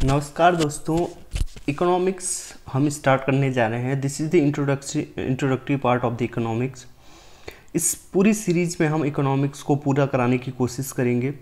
नमस्कार दोस्तों, इकोनॉमिक्स हम स्टार्ट करने जा रहे हैं। This is the introductory part of the economics. इस पूरी सीरीज़ में हम इकोनॉमिक्स को पूरा कराने की कोशिश करेंगे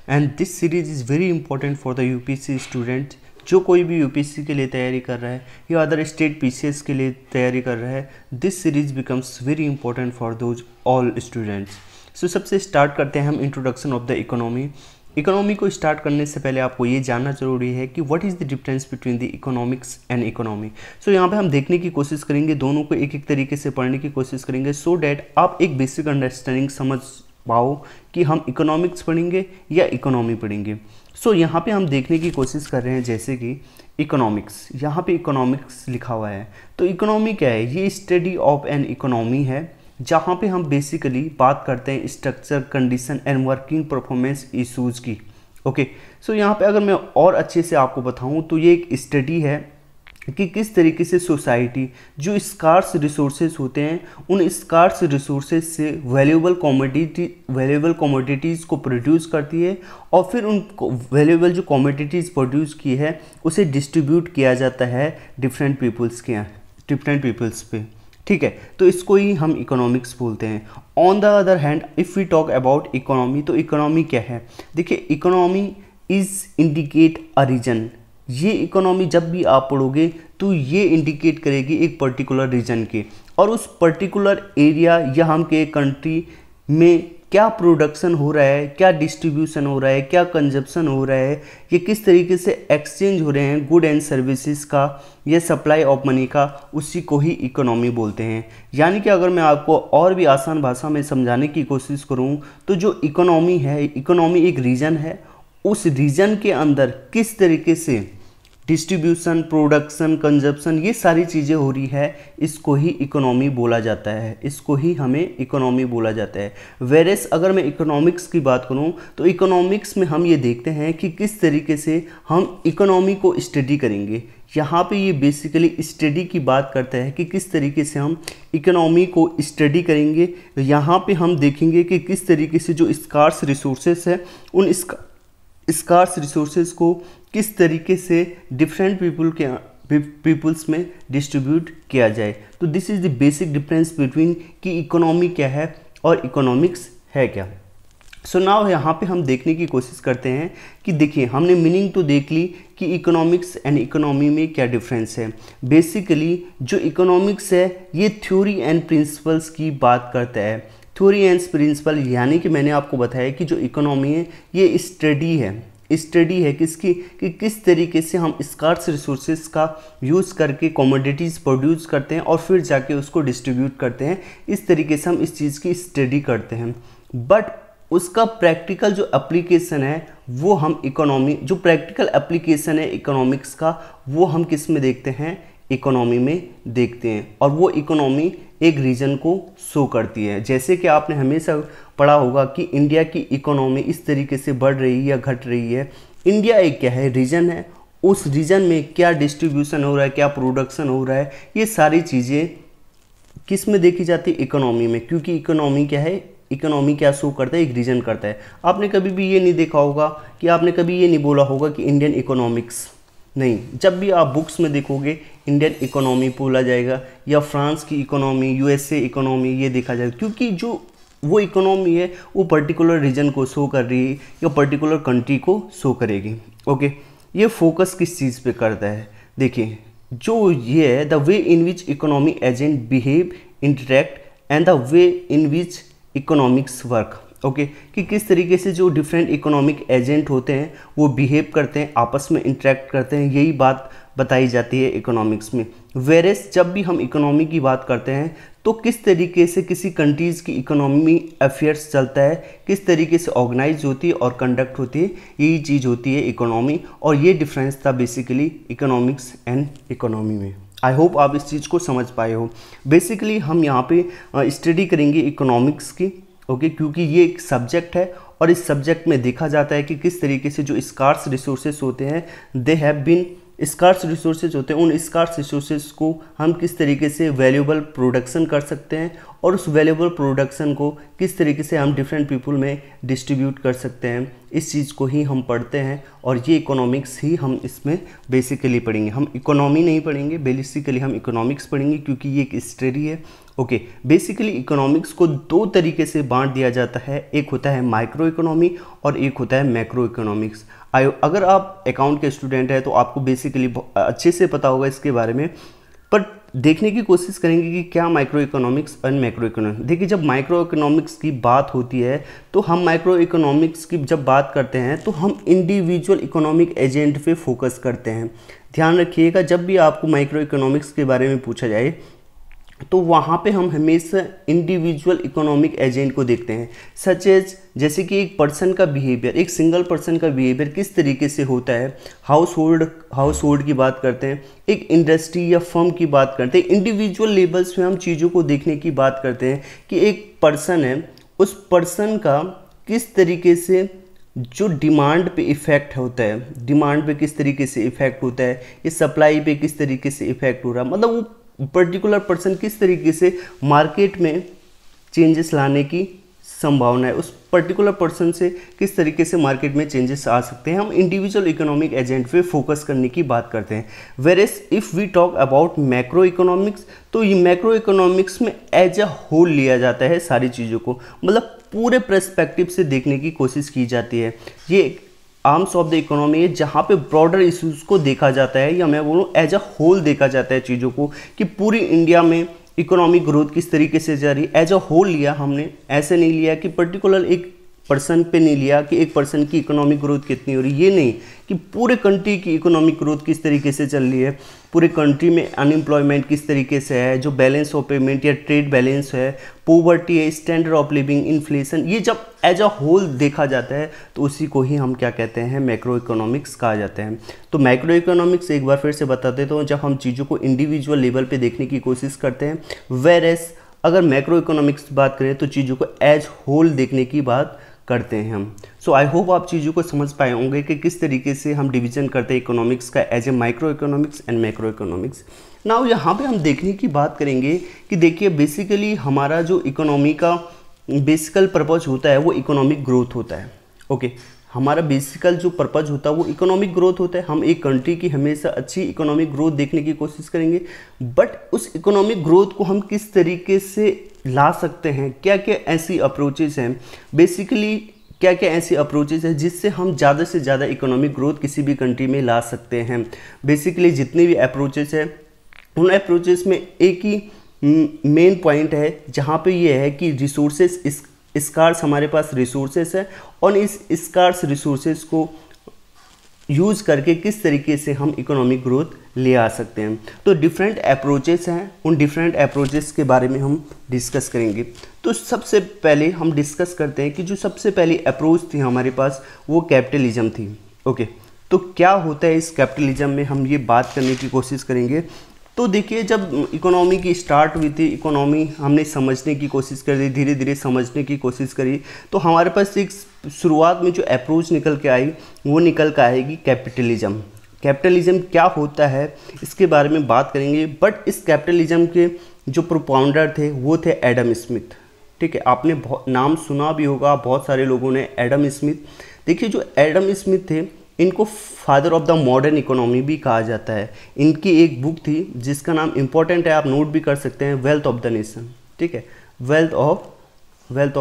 and this series is very important for the UPSC student. जो कोई भी यूपीएससी के लिए तैयारी कर रहा है या अदर स्टेट पीसीएस के लिए तैयारी कर रहा है, this series becomes very important for those all students. So सबसे स्टार्ट करते हैं हम introduction of the economy. Economy को स्टार्ट करने से पहले आपको ये जानना जरूरी है कि what is the difference between the economics and economy. So यहाँ पे हम देखने की कोशिश करेंगे, दोनों को एक एक तरीके से पढ़ने की कोशिश करेंगे सो डैट आप एक बेसिक अंडरस्टैंडिंग समझ पाओ कि हम इकोनॉमिक्स पढ़ेंगे या इकोनॉमी पढ़ेंगे। सो यहाँ पे हम देखने की कोशिश कर रहे हैं जैसे कि इकोनॉमिक्स, यहाँ पे इकोनॉमिक्स लिखा हुआ है। तो इकोनॉमी क्या है? ये स्टडी ऑफ एन इकोनॉमी है जहाँ पे हम बेसिकली बात करते हैं structure, condition and working performance issues की। ओके, सो यहाँ पे अगर मैं और अच्छे से आपको बताऊँ तो ये एक स्टडी है कि किस तरीके से सोसाइटी जो स्कार्स रिसोर्सेज होते हैं उन स्कार्स रिसोर्सेज से वैल्यूएबल कमोडिटीज़ को प्रोड्यूस करती है और फिर उन वैल्यूएबल जो कमोडिटीज़ प्रोड्यूस की है उसे डिस्ट्रीब्यूट किया जाता है डिफरेंट पीपल्स पे। ठीक है, तो इसको ही हम इकोनॉमिक्स बोलते हैं। On the other hand if we talk about economy, तो इकोनॉमी क्या है? देखिए, economy is indicate a region. ये इकोनॉमी जब भी आप पढ़ोगे तो ये इंडिकेट करेगी एक पर्टिकुलर रीजन के, और उस पर्टिकुलर एरिया या हम के कंट्री में क्या प्रोडक्शन हो रहा है, क्या डिस्ट्रीब्यूशन हो रहा है, क्या कंजप्शन हो रहा है, ये किस तरीके से एक्सचेंज हो रहे हैं गुड एंड सर्विसेज का या सप्लाई ऑफ मनी का, उसी को ही इकोनॉमी बोलते हैं। यानी कि अगर मैं आपको और भी आसान भाषा में समझाने की कोशिश करूं तो जो इकोनॉमी है, इकोनॉमी एक रीजन है, उस रीजन के अंदर किस तरीके से डिस्ट्रीब्यूशन, प्रोडक्शन, कंजप्शन, ये सारी चीज़ें हो रही है, इसको ही इकोनॉमी बोला जाता है, इसको ही हमें इकोनॉमी बोला जाता है। वेरेस अगर मैं इकोनॉमिक्स की बात करूं तो इकोनॉमिक्स में हम ये देखते हैं कि किस तरीके से हम इकोनॉमी को स्टडी करेंगे। यहाँ पे ये बेसिकली स्टडी की बात करता है कि किस तरीके से हम इकोनॉमी को स्टडी करेंगे। यहाँ पे हम देखेंगे कि किस तरीके से जो स्कार्स रिसोर्सेस है उन स्कार्स रिसोर्सेज को किस तरीके से डिफरेंट पीपल्स में डिस्ट्रीब्यूट किया जाए। तो this is the basic difference between कि इकोनॉमी क्या है और इकोनॉमिक्स है क्या। सो नाउ यहाँ पे हम देखने की कोशिश करते हैं कि देखिए, हमने मीनिंग तो देख ली कि इकोनॉमिक्स एंड इकोनॉमी में क्या डिफरेंस है। बेसिकली जो इकोनॉमिक्स है ये थ्योरी एंड प्रिंसिपल्स की बात करता है। थ्योरी एंड प्रिंसिपल यानी कि मैंने आपको बताया कि जो इकोनॉमी है ये स्टडी है किसकी, कि किस तरीके से हम स्कार्स रिसोर्सेज का यूज़ करके कमोडिटीज़ प्रोड्यूस करते हैं और फिर जाके उसको डिस्ट्रीब्यूट करते हैं। इस तरीके से हम इस चीज़ की स्टडी करते हैं। बट उसका प्रैक्टिकल जो एप्लीकेशन है वो हम जो प्रैक्टिकल एप्लीकेशन है इकोनॉमिक्स का, वो हम किस में देखते हैं? इकोनॉमी में देखते हैं। और वो इकोनॉमी एक रीजन को शो करती है। जैसे कि आपने हमेशा पढ़ा होगा कि इंडिया की इकोनॉमी इस तरीके से बढ़ रही है या घट रही है। इंडिया एक क्या है? रीजन है। उस रीजन में क्या डिस्ट्रीब्यूशन हो रहा है, क्या प्रोडक्शन हो रहा है, ये सारी चीज़ें किस में देखी जाती है? इकोनॉमी में। क्योंकि इकोनॉमी क्या है? इकोनॉमी क्या शो करता है? एक रीजन करता है। आपने कभी भी ये नहीं देखा होगा कि आपने कभी ये नहीं बोला होगा कि इंडियन इकोनॉमिक्स, नहीं। जब भी आप बुक्स में देखोगे इंडियन इकोनॉमी बोला जाएगा या फ्रांस की इकोनॉमी, यूएसए इकोनॉमी, ये देखा जाएगा। क्योंकि जो वो इकोनॉमी है वो पर्टिकुलर रीजन को शो कर रही है या पर्टिकुलर कंट्री को शो करेगी। ओके, ये फोकस किस चीज़ पे करता है? देखिए, जो ये है the way in which economy agent behave, interact and the way in which economics work. Okay, कि किस तरीके से जो डिफरेंट इकोनॉमिक एजेंट होते हैं वो बिहेव करते हैं, आपस में इंटरेक्ट करते हैं, यही बात बताई जाती है इकोनॉमिक्स में। वेरेस जब भी हम इकोनॉमी की बात करते हैं तो किस तरीके से किसी कंट्रीज़ की इकोनॉमी अफेयर्स चलता है, किस तरीके से ऑर्गेनाइज होती है और कंडक्ट होती है, यही चीज़ होती है इकोनॉमी। और ये डिफरेंस था बेसिकली इकोनॉमिक्स एंड इकोनॉमी में। आई होप आप इस चीज़ को समझ पाए हो। बेसिकली हम यहाँ पे स्टडी करेंगे इकोनॉमिक्स की। ओके, क्योंकि ये एक सब्जेक्ट है और इस सब्जेक्ट में देखा जाता है कि किस तरीके से जो स्कार्स रिसोर्सेज होते हैं they have been scarce resources होते हैं, उन स्कार्स रिसोर्सेज को हम किस तरीके से वैल्यूएबल प्रोडक्शन कर सकते हैं और उस वैल्यूएबल प्रोडक्शन को किस तरीके से हम डिफरेंट पीपल में डिस्ट्रीब्यूट कर सकते हैं, इस चीज़ को ही हम पढ़ते हैं। और ये इकोनॉमिक्स ही हम इसमें बेसिकली पढ़ेंगे। हम इकोनॉमी नहीं पढ़ेंगे, बेसिकली हम इकोनॉमिक्स पढ़ेंगे, क्योंकि ये एक स्टडी है। ओके, बेसिकली इकोनॉमिक्स को दो तरीके से बांट दिया जाता है, एक होता है माइक्रो इकोनॉमी और एक होता है मैक्रो इकोनॉमिक्स। अगर आप अकाउंट के स्टूडेंट हैं तो आपको बेसिकली अच्छे से पता होगा इसके बारे में, पर देखने की कोशिश करेंगे कि क्या माइक्रो इकोनॉमिक्स और मैक्रो इकोनॉमिक्स। देखिए, जब माइक्रो इकोनॉमिक्स की बात होती है तो हम माइक्रो इकोनॉमिक्स की जब बात करते हैं तो हम इंडिविजुअल इकोनॉमिक एजेंट पे फोकस करते हैं। ध्यान रखिएगा, जब भी आपको माइक्रो इकोनॉमिक्स के बारे में पूछा जाए तो वहाँ पे हम हमेशा इंडिविजुअल इकोनॉमिक एजेंट को देखते हैं, सच एज जैसे कि एक पर्सन का बिहेवियर, एक सिंगल पर्सन का बिहेवियर किस तरीके से होता है। हाउस होल्ड की बात करते हैं, एक इंडस्ट्री या फर्म की बात करते हैं, इंडिविजुअल लेवल्स पे हम चीज़ों को देखने की बात करते हैं कि एक पर्सन है, उस पर्सन का किस तरीके से जो डिमांड पे इफ़ेक्ट होता है, डिमांड पे किस तरीके से इफ़ेक्ट होता है, ये सप्लाई पे किस तरीके से इफ़ेक्ट हो रहा है, मतलब वो पर्टिकुलर पर्सन किस तरीके से मार्केट में चेंजेस लाने की संभावना है, उस पर्टिकुलर पर्सन से किस तरीके से मार्केट में चेंजेस आ सकते हैं। हम इंडिविजुअल इकोनॉमिक एजेंट पे फोकस करने की बात करते हैं। Whereas if we talk about macro economics, तो ये मैक्रो इकोनॉमिक्स में एज अ होल लिया जाता है सारी चीज़ों को, मतलब पूरे पर्सपेक्टिव से देखने की कोशिश की जाती है। ये आर्म्स ऑफ द इकोनॉमी है जहाँ पे ब्रॉडर इश्यूज़ को देखा जाता है, या मैं बोलूँ एज अ होल देखा जाता है चीज़ों को, कि पूरी इंडिया में इकोनॉमिक ग्रोथ किस तरीके से जा रही है। एज अ होल लिया हमने, ऐसे नहीं लिया कि पर्टिकुलर एक पर्सन पे नहीं लिया कि एक पर्सन की इकोनॉमिक ग्रोथ कितनी हो रही है, ये नहीं, कि पूरे कंट्री की इकोनॉमिक ग्रोथ किस तरीके से चल रही है, पूरे कंट्री में अनएम्प्लॉयमेंट किस तरीके से है, जो बैलेंस ऑफ पेमेंट या ट्रेड बैलेंस है, पॉवर्टी है, स्टैंडर्ड ऑफ लिविंग, इन्फ्लेशन, ये जब एज अ होल देखा जाता है तो उसी को ही हम क्या कहते हैं, मैक्रो इकोनॉमिक्स कहा जाता है। तो मैक्रो इकोनॉमिक्स एक बार फिर से बता देता हूँ, जब हम चीज़ों को इंडिविजुअल लेवल पे देखने की कोशिश करते हैं, वेयरएज अगर मैक्रो इकोनॉमिक्स की बात करें तो चीज़ों को एज होल देखने की बात करते हैं हम। सो आई होप आप चीज़ों को समझ पाए होंगे कि किस तरीके से हम डिवीजन करते हैं इकोनॉमिक्स का as a micro economics and macro economics. Now यहाँ पे हम देखने की बात करेंगे कि देखिए बेसिकली हमारा जो इकोनॉमी का बेसिकल पर्पज होता है वो इकोनॉमिक ग्रोथ होता है। ओके, हमारा बेसिकल जो पर्पज होता है वो इकोनॉमिक ग्रोथ होता है। हम एक कंट्री की हमेशा अच्छी इकोनॉमिक ग्रोथ देखने की कोशिश करेंगे, बट उस इकोनॉमिक ग्रोथ को हम किस तरीके से ला सकते हैं, क्या क्या ऐसी अप्रोचेस हैं, बेसिकली क्या क्या ऐसी अप्रोचेस हैं जिससे हम ज़्यादा से ज़्यादा इकोनॉमिक ग्रोथ किसी भी कंट्री में ला सकते हैं। बेसिकली जितने भी अप्रोचेस हैं उन अप्रोचेस में एक ही मेन पॉइंट है जहाँ पे ये है कि रिसोर्सेस स्कार्स, हमारे पास रिसोर्सेस है और इस स्कार्स रिसोर्सेस को यूज़ करके किस तरीके से हम इकोनॉमिक ग्रोथ ले आ सकते हैं। तो डिफरेंट अप्रोचेस हैं, उन डिफरेंट अप्रोचेस के बारे में हम डिस्कस करेंगे। तो सबसे पहले हम डिस्कस करते हैं कि जो सबसे पहली अप्रोच थी हमारे पास वो कैपिटलिज्म थी। ओके, तो क्या होता है इस कैपिटलिज्म में, हम ये बात करने की कोशिश करेंगे। तो देखिए, जब इकोनॉमी की स्टार्ट हुई थी, इकोनॉमी हमने समझने की कोशिश करी, धीरे धीरे समझने की कोशिश करी, तो हमारे पास एक शुरुआत में जो अप्रोच निकल के आई वो निकल के आएगी कैपिटलिज्म। कैपिटलिज्म क्या होता है इसके बारे में बात करेंगे, बट इस कैपिटलिज्म के जो प्रोपाउंडर थे वो थे एडम स्मिथ। ठीक है, आपने बहुत नाम सुना भी होगा बहुत सारे लोगों ने, एडम स्मिथ। देखिए, जो एडम स्मिथ थे इनको father of the modern economy भी कहा जाता है। इनकी एक बुक थी जिसका नाम इम्पोर्टेंट है, आप नोट भी कर सकते हैं, वेल्थ ऑफ द नेशन। ठीक है, वेल्थ ऑफ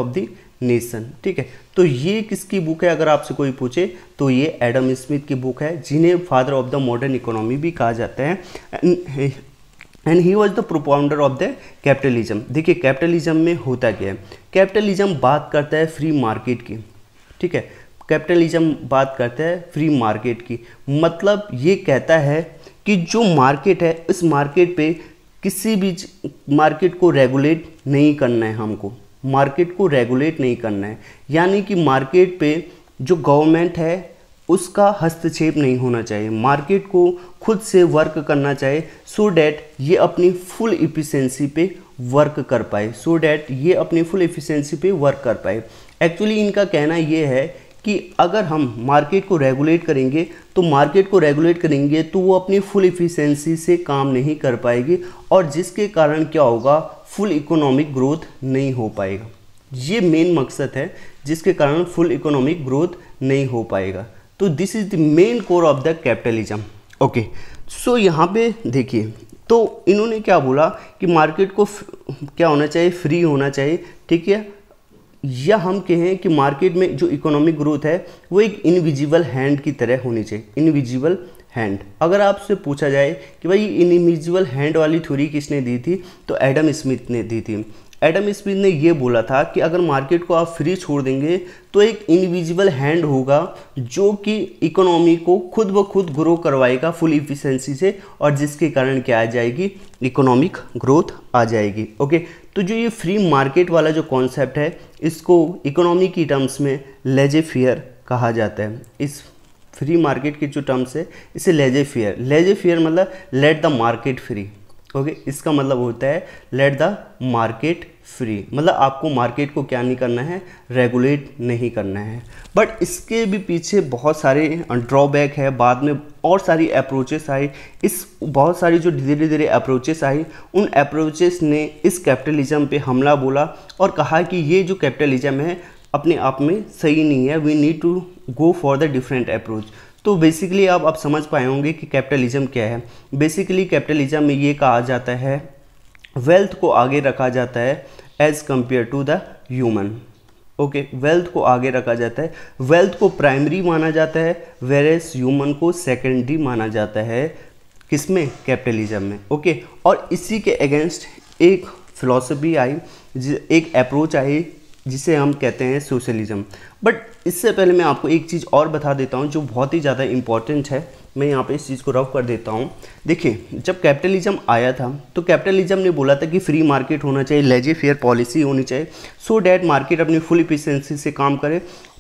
द नेशन। ठीक है, तो ये किसकी बुक है अगर आपसे कोई पूछे तो ये एडम स्मिथ की बुक है, जिन्हें father of the modern economy भी कहा जाता है। And he was the propounder of the capitalism. देखिए, कैपिटलिज्म में होता क्या है, कैपिटलिज्म बात करता है फ्री मार्केट की। ठीक है, कैपिटलिज्म बात करता है फ्री मार्केट की, मतलब ये कहता है कि जो मार्केट है इस मार्केट पे किसी भी मार्केट को रेगुलेट नहीं करना है, हमको मार्केट को रेगुलेट नहीं करना है, यानी कि मार्केट पे जो गवर्नमेंट है उसका हस्तक्षेप नहीं होना चाहिए, मार्केट को खुद से वर्क करना चाहिए, सो डैट ये अपनी फुल इफिशिएंसी पे वर्क कर पाए, एक्चुअली इनका कहना ये है कि अगर हम मार्केट को रेगुलेट करेंगे तो वो अपनी फुल इफ़िशेंसी से काम नहीं कर पाएगी, और जिसके कारण क्या होगा, फुल इकोनॉमिक ग्रोथ नहीं हो पाएगा। ये मेन मकसद है जिसके कारण फुल इकोनॉमिक ग्रोथ नहीं हो पाएगा। तो this is the main core of the capitalism. Okay, so यहाँ पे देखिए, तो इन्होंने क्या बोला कि मार्केट को क्या होना चाहिए, फ्री होना चाहिए, ठीक है, या हम कहें कि मार्केट में जो इकोनॉमिक ग्रोथ है वो एक इनविजिबल हैंड की तरह होनी चाहिए। इनविजिबल हैंड, अगर आपसे पूछा जाए कि भाई इनविजिबल हैंड वाली थ्योरी किसने दी थी, तो एडम स्मिथ ने दी थी। एडम स्मिथ ने ये बोला था कि अगर मार्केट को आप फ्री छोड़ देंगे तो एक इनविजिबल हैंड होगा जो कि इकोनॉमी को खुद ब खुद ग्रो करवाएगा फुल इफिशिएंसी से, और जिसके कारण क्या आ जाएगी, इकोनॉमिक ग्रोथ आ जाएगी। ओके, तो जो ये फ्री मार्केट वाला जो कॉन्सेप्ट है, इसको इकोनॉमी की टर्म्स में लेजे फेयर कहा जाता है। इस फ्री मार्केट के जो टर्म्स है इसे लेजे फेयर मतलब let the market free. Okay, इसका मतलब होता है लेट द मार्केट फ्री, मतलब आपको मार्केट को क्या नहीं करना है, रेगुलेट नहीं करना है। बट इसके भी पीछे बहुत सारे ड्रॉबैक है, बाद में और सारी अप्रोचेस आई, इस बहुत सारी जो धीरे धीरे अप्रोचेस आई, उन अप्रोचेस ने इस कैपिटलिज्म पे हमला बोला और कहा कि ये जो कैपिटलिज्म है अपने आप में सही नहीं है, we need to go for the different approach. तो बेसिकली आप समझ पाए होंगे कि कैपिटलिज्म क्या है। बेसिकली कैपिटलिज्म में ये कहा जाता है वेल्थ को आगे रखा जाता है as compare to the human. Okay, wealth को आगे रखा जाता है, वेल्थ को प्राइमरी माना जाता है, वेरेस ह्यूमन को सेकेंडरी माना जाता है। किसमें, कैपिटलिज्म में। ओके, और इसी के अगेंस्ट एक फिलॉसफी आई, एक अप्रोच आई जिसे हम कहते हैं सोशलिज्म। बट इससे पहले मैं आपको एक चीज़ और बता देता हूँ जो बहुत ही ज़्यादा इम्पॉर्टेंट है। मैं यहाँ पे इस चीज़ को रफ कर देता हूँ। देखिए, जब कैपिटलिज्म आया था तो कैपिटलिज्म ने बोला था कि फ्री मार्केट होना चाहिए, लेजे फेयर पॉलिसी होनी चाहिए, सो डैट मार्केट अपनी फुल इफिशिएंसी से काम करे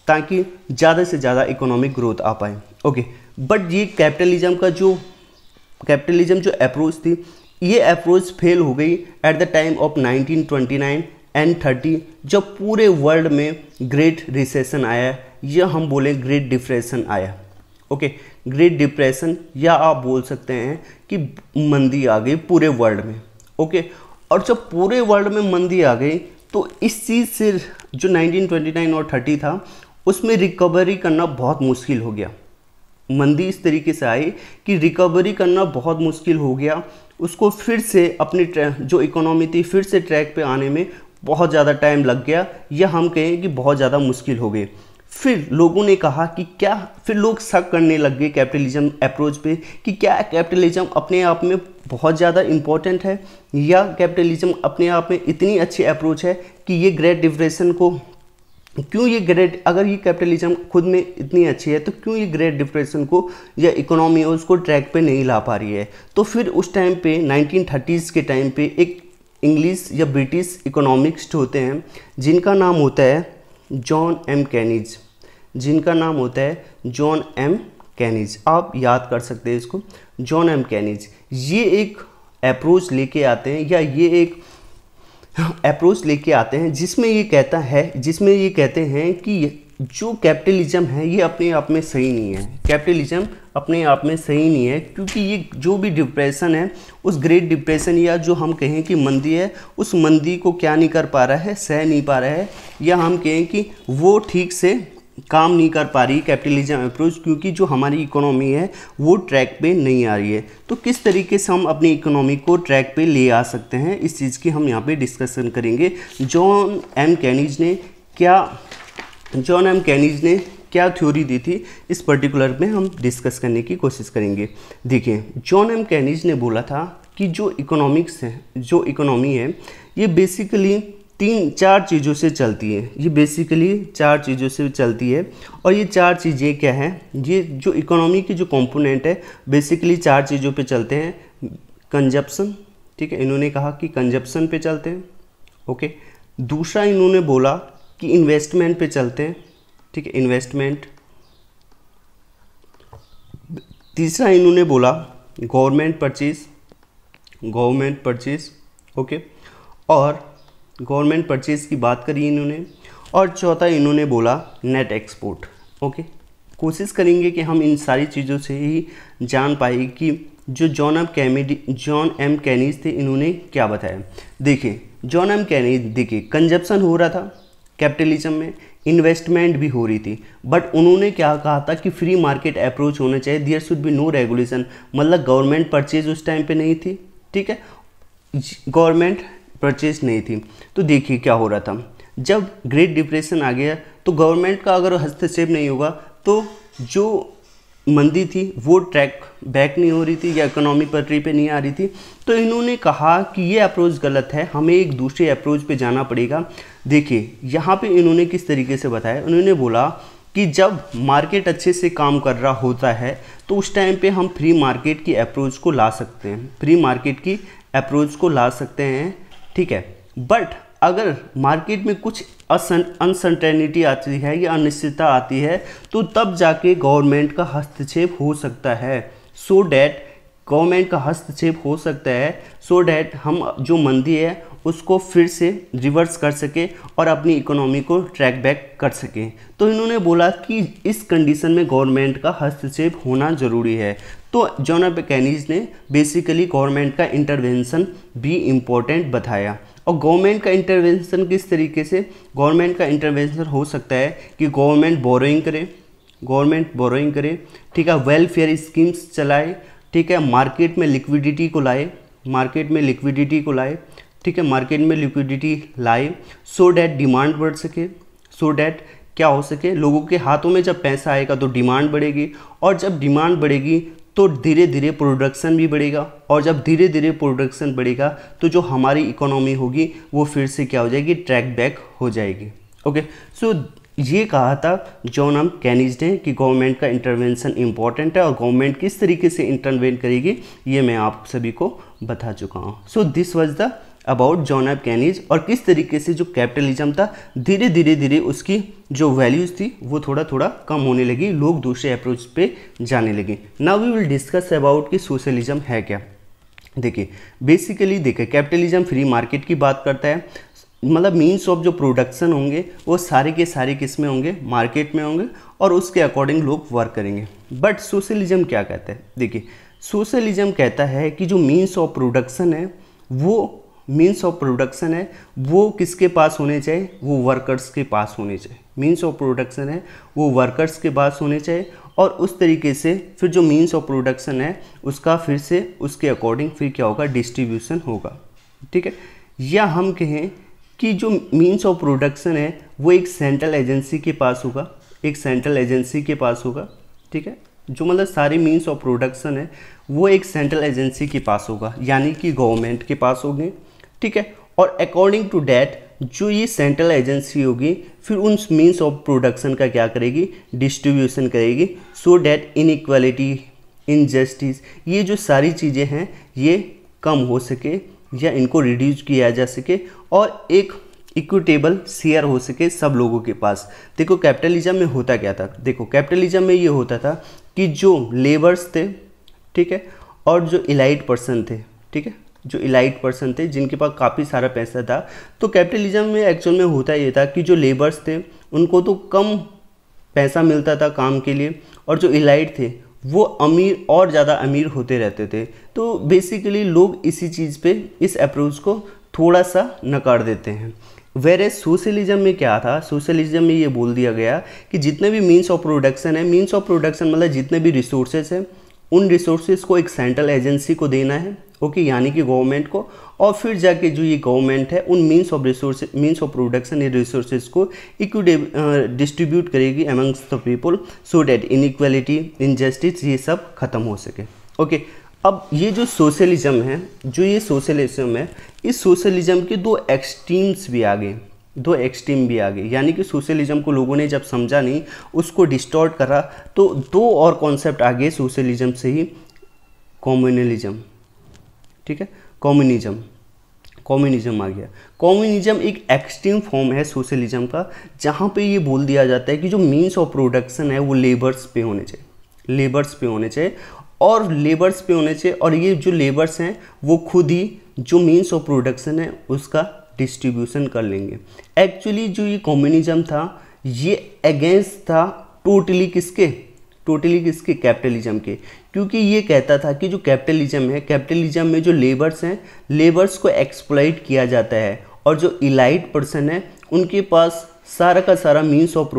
ताकि ज़्यादा से ज़्यादा इकोनॉमिक ग्रोथ आ पाए। ओके, बट ये कैपिटलिज्म जो अप्रोच थी, ये अप्रोच फेल हो गई at the time of 1929 and 30, जब पूरे वर्ल्ड में ग्रेट रिसेशन आया, या हम बोले ग्रेट डिप्रेशन आया। ओके, ग्रेट डिप्रेशन, या आप बोल सकते हैं कि मंदी आ गई पूरे वर्ल्ड में। ओके, और जब पूरे वर्ल्ड में मंदी आ गई तो इस चीज़ से जो 1929 और 30 था उसमें रिकवरी करना बहुत मुश्किल हो गया। मंदी इस तरीके से आई कि रिकवरी करना बहुत मुश्किल हो गया, उसको फिर से अपनी जो इकोनॉमी थी फिर से ट्रैक पे आने में बहुत ज़्यादा टाइम लग गया, या हम कहें कि बहुत ज़्यादा मुश्किल हो गई। फिर लोगों ने कहा कि क्या, फिर लोग शक करने लग गए कैपिटलिज्म अप्रोच पे कि क्या कैपिटलिज्म अपने आप में बहुत ज़्यादा इम्पोर्टेंट है, या कैपिटलिज्म अपने आप में इतनी अच्छी अप्रोच है कि ये ग्रेट डिप्रेशन को क्यों, ये ग्रेट, अगर ये कैपिटलिज्म खुद में इतनी अच्छी है तो क्यों ये ग्रेट डिप्रेशन को या इकोनॉमी है उसको ट्रैक पे नहीं ला पा रही है। तो फिर उस टाइम पे 1930s के टाइम पे एक इंग्लिश या ब्रिटिश इकोनॉमिस्ट होते हैं जिनका नाम होता है जॉन एम कैनिज, जिनका नाम होता है जॉन एम कैनिज, आप याद कर सकते हैं इसको, जॉन एम कैनिज। ये एक अप्रोच लेके आते हैं, या ये एक अप्रोच लेके आते हैं जिसमें ये कहते हैं कि जो कैपिटलिज्म है ये अपने आप में सही नहीं है, कैपिटलिज्म अपने आप में सही नहीं है, क्योंकि ये जो भी डिप्रेशन है, उस ग्रेट डिप्रेशन या जो हम कहें कि मंदी है, उस मंदी को क्या नहीं कर पा रहा है, सह नहीं पा रहा है, या हम कहें कि वो ठीक से काम नहीं कर पा रही कैपिटलिज्म अप्रोच, क्योंकि जो हमारी इकोनॉमी है वो ट्रैक पे नहीं आ रही है। तो किस तरीके से हम अपनी इकोनॉमी को ट्रैक पे ले आ सकते हैं, इस चीज़ की हम यहाँ पे डिस्कशन करेंगे। जॉन एम कैनिज ने क्या थ्योरी दी थी, इस पर्टिकुलर में हम डिस्कस करने की कोशिश करेंगे। देखिए, जॉन एम कैनिज ने बोला था कि जो इकोनॉमी है ये बेसिकली 3-4 चीज़ों से चलती है, ये बेसिकली 4 चीज़ों से चलती है। और ये 4 चीज़ें क्या हैं, ये जो इकोनॉमी की जो कंपोनेंट है बेसिकली 4 चीज़ों पे चलते हैं। कंजप्शन, ठीक है, इन्होंने कहा कि कंजप्शन पे चलते हैं। ओके, दूसरा इन्होंने बोला कि इन्वेस्टमेंट पे चलते हैं, ठीक है, इन्वेस्टमेंट। तीसरा इन्होंने बोला गवर्नमेंट परचेज, ओके, और गवर्नमेंट परचेज की बात करी इन्होंने। और चौथा इन्होंने बोला नेट एक्सपोर्ट, ओके, कोशिश करेंगे कि हम इन सारी चीज़ों से ही जान पाए कि जो जॉन एम कैनीज थे इन्होंने क्या बताया। देखिए जॉन एम कैनीज, देखिए कंजप्शन हो रहा था कैपिटलिज्म में, इन्वेस्टमेंट भी हो रही थी, बट उन्होंने क्या कहा था कि फ्री मार्केट अप्रोच होना चाहिए, there should be no regulation, मतलब गवर्नमेंट परचेज उस टाइम पे नहीं थी, ठीक है, गवर्नमेंट परचेज नहीं थी। तो देखिए क्या हो रहा था, जब ग्रेट डिप्रेशन आ गया तो गवर्नमेंट का अगर हस्तक्षेप नहीं होगा तो जो मंदी थी वो ट्रैक बैक नहीं हो रही थी या इकोनॉमी पटरी पे नहीं आ रही थी। तो इन्होंने कहा कि ये अप्रोच गलत है, हमें एक दूसरे अप्रोच पे जाना पड़ेगा। देखिए यहाँ पे इन्होंने किस तरीके से बताया, उन्होंने बोला कि जब मार्केट अच्छे से काम कर रहा होता है तो उस टाइम पे हम फ्री मार्केट की अप्रोच को ला सकते हैं, फ्री मार्केट की अप्रोच को ला सकते हैं, ठीक है। बट अगर मार्केट में कुछ अनसर्टेनिटी आती है या अनिश्चितता आती है तो तब जाके गवर्नमेंट का हस्तक्षेप हो सकता है, सो डैट गवर्नमेंट का हस्तक्षेप हो सकता है, सो डैट हम जो मंदी है उसको फिर से रिवर्स कर सके और अपनी इकोनॉमी को ट्रैक बैक कर सके। तो इन्होंने बोला कि इस कंडीशन में गवर्नमेंट का हस्तक्षेप होना ज़रूरी है। तो जॉन एम कैनीज ने बेसिकली गवर्नमेंट का इंटरवेंशन भी इम्पोर्टेंट बताया। और गवर्नमेंट का इंटरवेंशन किस तरीके से, गवर्नमेंट का इंटरवेंशन हो सकता है कि गवर्नमेंट बोरोइंग करे, ठीक है, वेलफेयर स्कीम्स चलाए, ठीक है, मार्केट में लिक्विडिटी को लाए, ठीक है, मार्केट में लिक्विडिटी लाए, सो डैट डिमांड बढ़ सके, सो डैट क्या हो सके, लोगों के हाथों में जब पैसा आएगा तो डिमांड बढ़ेगी, और जब डिमांड बढ़ेगी तो धीरे धीरे प्रोडक्शन भी बढ़ेगा, और जब धीरे धीरे प्रोडक्शन बढ़ेगा तो जो हमारी इकोनॉमी होगी वो फिर से क्या हो जाएगी, ट्रैक बैक हो जाएगी। ओके, सो ये कहा था जॉन एम कैनीज ने कि गवर्नमेंट का इंटरवेंशन इंपॉर्टेंट है और गवर्नमेंट किस तरीके से इंटरवेन करेगी ये मैं आप सभी को बता चुका हूँ। So this was the about John M Keynes, और किस तरीके से जो कैपिटलिज्म था धीरे धीरे उसकी जो वैल्यूज़ थी वो थोड़ा थोड़ा कम होने लगी, लोग दूसरे अप्रोच पे जाने लगे। Now we will discuss about कि सोशलिज्म है क्या। देखिए बेसिकली देखिए कैपिटलिज्म फ्री मार्केट की बात करता है, मतलब मीन्स ऑफ जो प्रोडक्शन होंगे वो सारे के सारे किस में होंगे, मार्केट में होंगे, और उसके अकॉर्डिंग लोग वर्क करेंगे। बट सोशलिज्म क्या कहता है, देखिए सोशलिज्म कहता है कि जो मीन्स ऑफ प्रोडक्शन है वो किसके पास होने चाहिए, वो वर्कर्स के पास होने चाहिए। मीन्स ऑफ प्रोडक्शन है वो वर्कर्स के पास होने चाहिए, और उस तरीके से फिर जो मीन्स ऑफ प्रोडक्शन है उसका फिर से उसके अकॉर्डिंग फिर क्या होगा, डिस्ट्रीब्यूशन होगा, ठीक है। या हम कहें कि जो मीन्स ऑफ प्रोडक्शन है वो एक सेंट्रल एजेंसी के पास होगा, ठीक है, जो मतलब सारे मीन्स ऑफ प्रोडक्शन है वो एक सेंट्रल एजेंसी के पास होगा, यानी कि गवर्नमेंट के पास होंगे, ठीक है। और अकॉर्डिंग टू डैट जो ये सेंट्रल एजेंसी होगी फिर उन मीन्स ऑफ प्रोडक्शन का क्या करेगी, डिस्ट्रीब्यूशन करेगी, सो डैट इनइक्वालिटी, इनजस्टिस, ये जो सारी चीज़ें हैं ये कम हो सके या इनको रिड्यूस किया जा सके और एक इक्विटेबल शेयर हो सके सब लोगों के पास। देखो कैपिटलिज्म में होता क्या था, देखो कैपिटलिज्म में ये होता था कि जो लेबर्स थे, ठीक है, और जो इलाइट पर्सन थे, ठीक है, जो इलाइट पर्सन थे जिनके पास काफ़ी सारा पैसा था, तो कैपिटलिज्म में एक्चुअल में होता ये था कि जो लेबर्स थे उनको तो कम पैसा मिलता था काम के लिए, और जो इलाइट थे वो अमीर और ज़्यादा अमीर होते रहते थे। तो बेसिकली लोग इसी चीज़ पे इस अप्रोच को थोड़ा सा नकार देते हैं। वेरे सोशलिज्म में क्या था, सोशलिज्म में ये बोल दिया गया कि जितने भी मीन्स ऑफ प्रोडक्शन है, मीन्स ऑफ प्रोडक्शन मतलब जितने भी रिसोर्सेज हैं उन रिसोर्सेज को एक सेंट्रल एजेंसी को देना है, ओके, यानी कि गवर्नमेंट को, और फिर जाके जो ये गवर्नमेंट है उन मीन्स ऑफ प्रोडक्शन या रिसोर्सेज को डिस्ट्रीब्यूट करेगी amongst the people, so that inequality, injustice ये सब खत्म हो सके। ओके, अब ये जो सोशलिज्म है, इस सोशलिज्म के दो एक्सट्रीम भी आ गए, यानी कि सोशलिज्म को लोगों ने जब समझा नहीं, उसको डिस्टॉर्ट करा, तो दो और कॉन्सेप्ट आ गए सोशलिज्म से ही, कम्युनलिज्म, ठीक है, कम्युनिज्म आ गया। कम्युनिज्म एक एक्सट्रीम फॉर्म है सोशलिज्म का, जहाँ पे ये बोल दिया जाता है कि जो मीन्स ऑफ प्रोडक्शन है वो लेबर्स पे होने चाहिए, और ये जो लेबर्स हैं वो खुद ही जो मीन्स ऑफ प्रोडक्शन है उसका डिस्ट्रीब्यूशन कर लेंगे। एक्चुअली जो ये कम्युनिज्म था ये अगेंस्ट था टोटली किसके, कैपिटलिज्म के। क्योंकि ये कहता था कि जो कैपिटलिज्म है, कैपिटलिज्म में जो लेबर्स हैं, लेबर्स को एक्सप्लॉइट किया जाता है, और जो इलाइट पर्सन है उनके पास सारा का सारा मीन्स ऑफ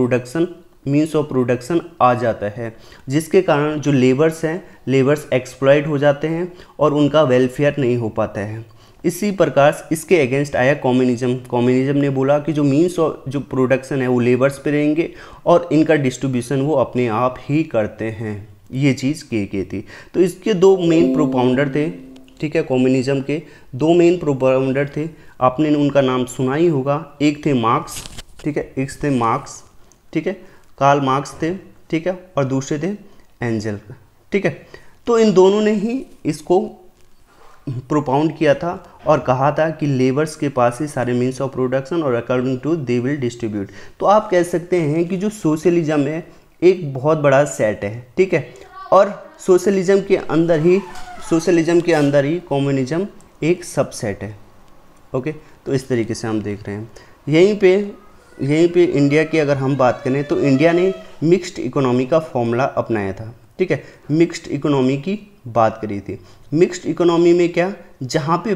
प्रोडक्शन आ जाता है, जिसके कारण जो लेबर्स हैं, लेबर्स एक्सप्लॉइट हो जाते हैं और उनका वेलफेयर नहीं हो पाता है। इसी प्रकार इसके अगेंस्ट आया कम्युनिज्म ने बोला कि जो मीन्स ऑफ जो प्रोडक्शन है वो लेबर्स पे रहेंगे और इनका डिस्ट्रीब्यूशन वो अपने आप ही करते हैं। ये चीज़ की थी। तो इसके दो मेन प्रोपाउंडर थे, ठीक है, कम्युनिज्म के दो मेन प्रोपाउंडर थे, आपने उनका नाम सुना ही होगा। एक थे मार्क्स, ठीक है, एक थे मार्क्स, ठीक है, कार्ल मार्क्स थे, ठीक है, और दूसरे थे एंजल, ठीक है। तो इन दोनों ने ही इसको प्रोपाउंड किया था और कहा था कि लेबर्स के पास ही सारे मीन्स ऑफ प्रोडक्शन और according to they will distribute. तो आप कह सकते हैं कि जो सोशलिज्म है एक बहुत बड़ा सेट है, ठीक है, और सोशलिज्म के अंदर ही कम्युनिज्म एक सबसेट है। ओके, तो इस तरीके से हम देख रहे हैं। यहीं पे इंडिया की अगर हम बात करें तो इंडिया ने मिक्स्ड इकोनॉमी का फॉर्मूला अपनाया था, ठीक है, मिक्स्ड इकोनॉमी की बात करी थी। मिक्स्ड इकोनॉमी में क्या, जहाँ पे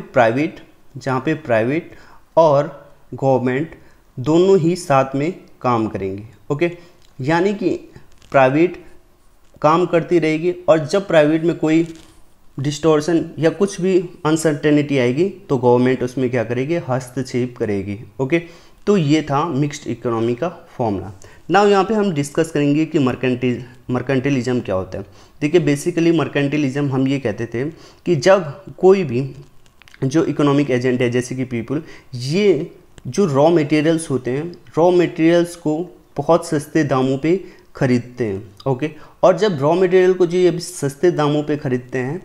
प्राइवेट और गवर्नमेंट दोनों ही साथ में काम करेंगे। ओके, यानी कि प्राइवेट काम करती रहेगी और जब प्राइवेट में कोई डिस्टॉर्शन या कुछ भी अनसर्टेनिटी आएगी तो गवर्नमेंट उसमें क्या करेगी, हस्तक्षेप करेगी। ओके, तो ये था मिक्स्ड इकोनॉमी का फॉर्मूला। नाउ यहाँ पे हम डिस्कस करेंगे कि मर्केंटिलिज्म क्या होता है। देखिए, बेसिकली मर्केंटिलिज्म हम ये कहते थे कि जब कोई भी जो इकोनॉमिक एजेंट है, जैसे कि पीपल, ये जो रॉ मटेरियल्स होते हैं, रॉ मटेरियल्स को बहुत सस्ते दामों पे खरीदते हैं। ओके, और जब रॉ मटेरियल को जो ये सस्ते दामों पे खरीदते हैं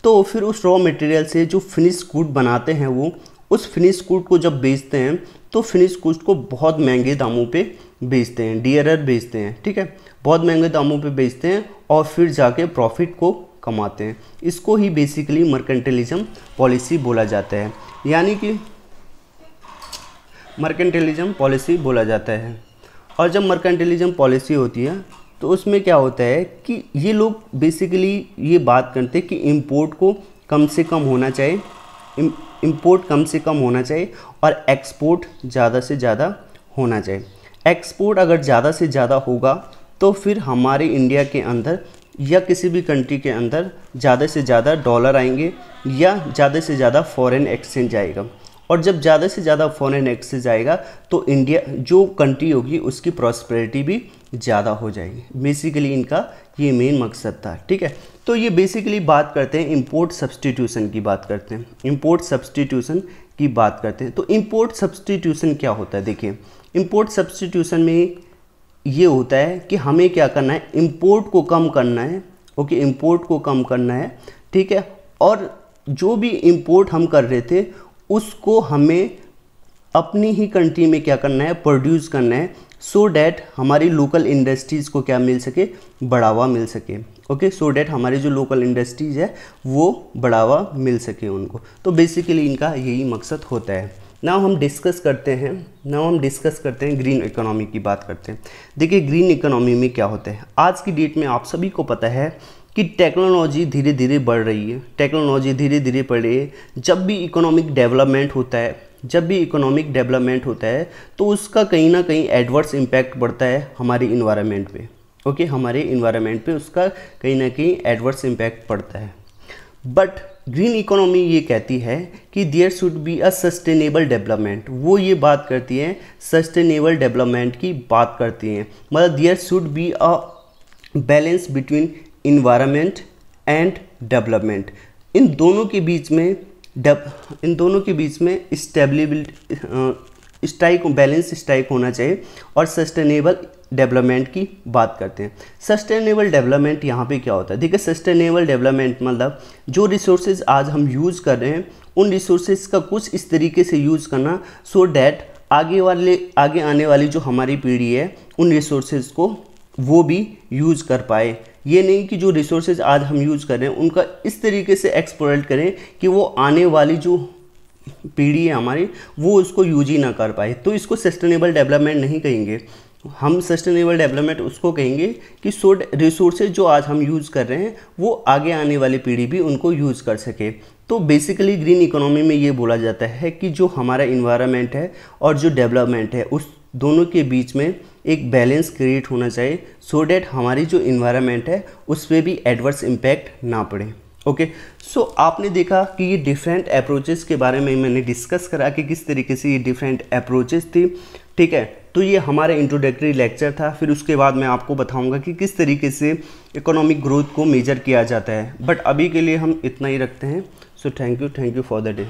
तो फिर उस रॉ मटेरियल से जो फिनिश गुड बनाते हैं वो उस फिनिश गुड को जब बेचते हैं तो फिनिश गुड को बहुत महंगे दामों पे बेचते हैं, डियरर बेचते हैं, ठीक है, बहुत महंगे दामों पे बेचते हैं और फिर जाके प्रॉफिट को कमाते हैं। इसको ही बेसिकली मर्केंटिलिज्म पॉलिसी बोला जाता है, यानी कि मर्केंटिलिज्म पॉलिसी बोला जाता है। और जब मर्केंटिलिज्म पॉलिसी होती है तो उसमें क्या होता है कि ये लोग बेसिकली ये बात करते हैं कि इंपोर्ट को कम से कम होना चाहिए, इंपोर्ट कम से कम होना चाहिए और एक्सपोर्ट ज़्यादा से ज़्यादा होना चाहिए। एक्सपोर्ट अगर ज़्यादा से ज़्यादा होगा तो फिर हमारे इंडिया के अंदर या किसी भी कंट्री के अंदर ज़्यादा से ज़्यादा डॉलर आएंगे या ज़्यादा से ज़्यादा फॉरेन एक्सचेंज आएगा, और जब ज़्यादा से ज़्यादा फॉरेन एक्सचेंज आएगा तो इंडिया जो कंट्री होगी उसकी प्रॉस्पेरिटी भी ज़्यादा हो जाएगी। बेसिकली इनका ये मेन मकसद था, ठीक है। तो ये बेसिकली बात करते हैं इंपोर्ट सब्सटीट्यूशन की बात करते हैं, इंपोर्ट सब्सटीट्यूशन की बात करते हैं। तो इंपोर्ट सब्सटीट्यूशन क्या होता है, देखिए, इंपोर्ट सब्सटीट्यूशन में ये होता है कि हमें क्या करना है, इंपोर्ट को कम करना है। ओके, इंपोर्ट को कम करना है, ठीक है, और जो भी इंपोर्ट हम कर रहे थे उसको हमें अपनी ही कंट्री में क्या करना है, प्रोड्यूस करना है, सो डैट हमारी लोकल इंडस्ट्रीज़ को क्या मिल सके, बढ़ावा मिल सके। ओके, सो डैट हमारी जो लोकल इंडस्ट्रीज़ है वो बढ़ावा मिल सके उनको। तो बेसिकली इनका यही मकसद होता है। नाउ हम डिस्कस करते हैं ग्रीन इकोनॉमी की बात करते हैं। देखिए, ग्रीन इकोनॉमी में क्या होता है, आज की डेट में आप सभी को पता है कि टेक्नोलॉजी धीरे धीरे बढ़ रही है, जब भी इकोनॉमिक डेवलपमेंट होता है तो उसका कहीं ना कहीं एडवर्स इम्पैक्ट पड़ता है हमारे इन्वायरमेंट पे। ओके, हमारे इन्वायरमेंट पे उसका कहीं ना कहीं एडवर्स इम्पैक्ट पड़ता है। बट ग्रीन इकोनॉमी ये कहती है कि there should be a sustainable development. वो ये बात करती है, सस्टेनेबल डेवलपमेंट की बात करती हैं, मतलब there should be a balance between environment and development. इन दोनों के बीच में बैलेंस स्ट्राइक होना चाहिए और सस्टेनेबल डेवलपमेंट की बात करते हैं। सस्टेनेबल डेवलपमेंट यहाँ पे क्या होता है, देखिए, सस्टेनेबल डेवलपमेंट मतलब जो रिसोर्सेज आज हम यूज़ कर रहे हैं उन रिसोर्सेज का कुछ इस तरीके से यूज़ करना सो डैट आगे आने वाली जो हमारी पीढ़ी है उन रिसोर्सेज को वो भी यूज़ कर पाए। ये नहीं कि जो रिसोर्सेज आज हम यूज़ कर रहे हैं उनका इस तरीके से एक्सप्लॉइट करें कि वो आने वाली जो पीढ़ी है हमारी वो उसको यूज ही ना कर पाए। तो इसको सस्टेनेबल डेवलपमेंट नहीं कहेंगे, हम सस्टेनेबल डेवलपमेंट उसको कहेंगे कि सो रिसोर्सेज जो आज हम यूज़ कर रहे हैं वो आगे आने वाली पीढ़ी भी उनको यूज़ कर सके। तो बेसिकली ग्रीन इकोनॉमी में ये बोला जाता है कि जो हमारा इन्वायरमेंट है और जो डेवलपमेंट है उस दोनों के बीच में एक बैलेंस क्रिएट होना चाहिए, सो डैट हमारी जो इन्वायरमेंट है उस पर भी एडवर्स इम्पैक्ट ना पड़े। ओके, सो आपने देखा कि ये डिफरेंट अप्रोचेस के बारे में मैंने डिस्कस करा कि किस तरीके से ये डिफरेंट अप्रोचेस थी। ठीक है, तो ये हमारा इंट्रोडक्टरी लेक्चर था। फिर उसके बाद मैं आपको बताऊंगा कि किस तरीके से इकोनॉमिक ग्रोथ को मेजर किया जाता है। बट अभी के लिए हम इतना ही रखते हैं। So thank you for the day.